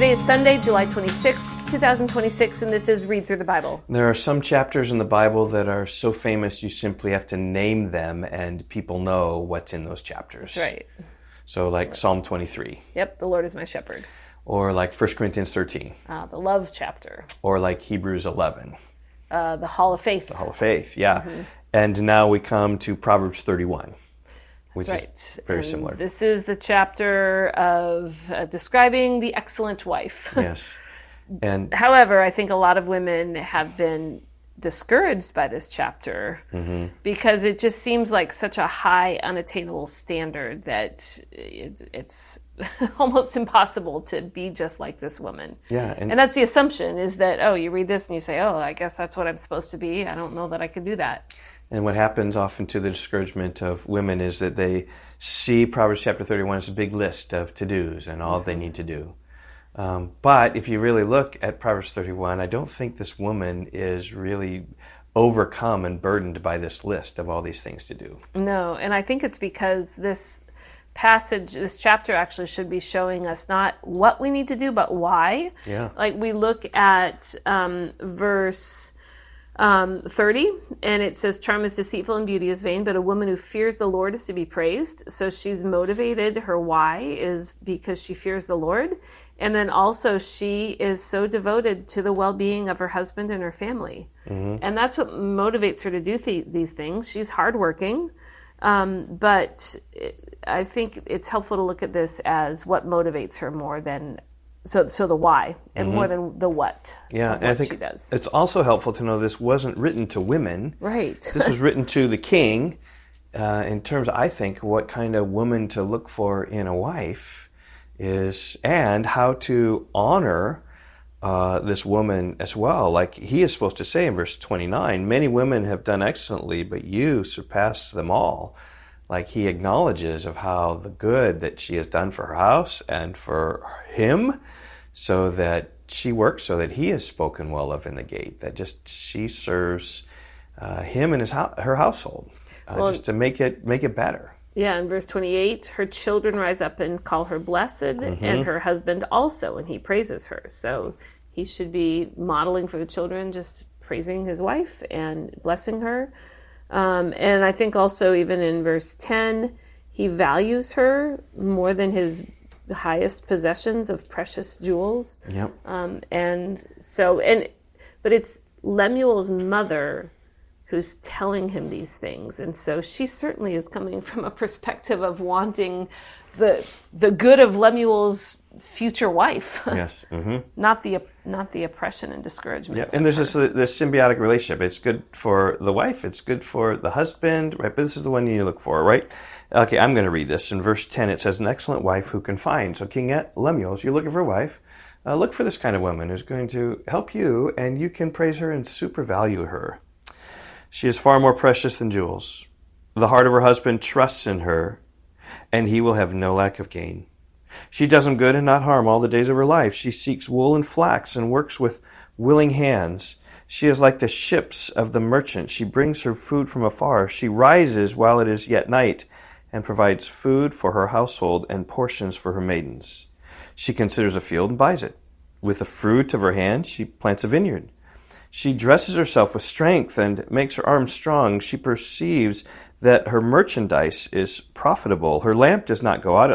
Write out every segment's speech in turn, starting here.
Today is Sunday, July 26th, 2026, and this is Read Through the Bible. There are some chapters in the Bible that are so famous you simply have to name them and people know what's in those chapters. That's right. So like Psalm 23. Yep, the Lord is my shepherd. Or like 1 Corinthians 13. The love chapter. Or like Hebrews 11. The Hall of Faith. The Hall of Faith, yeah. Mm-hmm. And now we come to Proverbs 31. Which is very similar. This is the chapter of describing the excellent wife. Yes. And however, I think a lot of women have been discouraged by this chapter because it just seems like such a high, unattainable standard that it's almost impossible to be just like this woman. Yeah, and that's the assumption, is that, oh, you read this and you say, oh, I guess that's what I'm supposed to be. I don't know that I could do that. And what happens often to the discouragement of women is that they see Proverbs chapter 31 as a big list of to-dos and all they need to do. But if you really look at Proverbs 31, I don't think this woman is really overcome and burdened by this list of all these things to do. No, and I think it's because this passage, this chapter actually should be showing us not what we need to do, but why. Yeah. Like we look at verse 30, and it says, charm is deceitful and beauty is vain, but a woman who fears the Lord is to be praised. So she's motivated. Her why is because she fears the Lord. And then also she is so devoted to the well-being of her husband and her family. Mm-hmm. And that's what motivates her to do these things. She's hardworking, but I think it's helpful to look at this as what motivates her more than So the why, and more than the what. Yeah, and I think she does. It's also helpful to know this wasn't written to women. Right. This was written to the king in terms, I think, what kind of woman to look for in a wife is, and how to honor this woman as well. Like he is supposed to say in verse 29, many women have done excellently, but you surpass them all. Like he acknowledges of how the good that she has done for her house and for him, so that she works so that he is spoken well of in the gate, that just she serves him and her household just to make it better. Yeah, in verse 28, her children rise up and call her blessed, and her husband also, and he praises her. So he should be modeling for the children, just praising his wife and blessing her. And I think also even in verse 10, he values her more than his highest possessions of precious jewels. Yep. But it's Lemuel's mother who's telling him these things. And so she certainly is coming from a perspective of wanting the good of Lemuel's future wife. Yes. Mm-hmm. not the oppression and discouragement. Yeah. And there's this symbiotic relationship. It's good for the wife, it's good for the husband, right? But this is the one you look for, right? Okay, I'm going to read this. In verse 10, it says, an excellent wife who can find. So King Lemuel, if you're looking for a wife, look for this kind of woman who's going to help you, and you can praise her and super value her. She is far more precious than jewels. The heart of her husband trusts in her, and he will have no lack of gain. She does him good and not harm all the days of her life. She seeks wool and flax and works with willing hands. She is like the ships of the merchant. She brings her food from afar. She rises while it is yet night and provides food for her household and portions for her maidens. She considers a field and buys it. With the fruit of her hand, she plants a vineyard. She dresses herself with strength and makes her arms strong. She perceives that her merchandise is profitable. Her lamp does not go out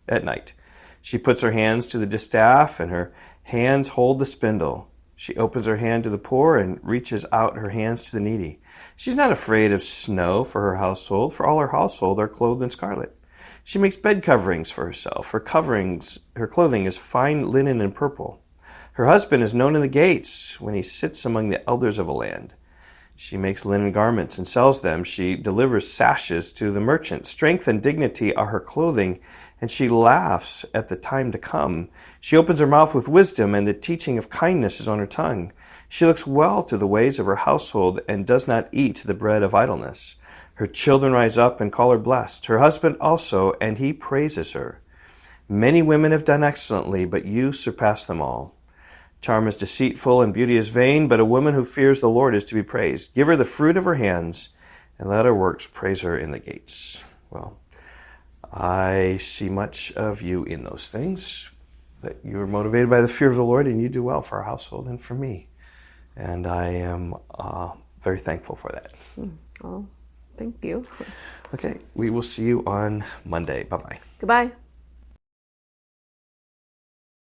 at night. She puts her hands to the distaff, and her hands hold the spindle. She opens her hand to the poor and reaches out her hands to the needy. She's not afraid of snow for her household, for all her household are clothed in scarlet. She makes bed coverings for herself. Her clothing is fine linen and purple. Her husband is known in the gates when he sits among the elders of a land. She makes linen garments and sells them. She delivers sashes to the merchant. Strength and dignity are her clothing, and she laughs at the time to come. She opens her mouth with wisdom, and the teaching of kindness is on her tongue. She looks well to the ways of her household and does not eat the bread of idleness. Her children rise up and call her blessed. Her husband also, and he praises her. Many women have done excellently, but you surpass them all. Charm is deceitful and beauty is vain, but a woman who fears the Lord is to be praised. Give her the fruit of her hands, and let her works praise her in the gates. Well, I see much of you in those things. that you're motivated by the fear of the Lord, and you do well for our household and for me. And I am very thankful for that. Well, thank you. Okay, we will see you on Monday. Bye-bye. Goodbye.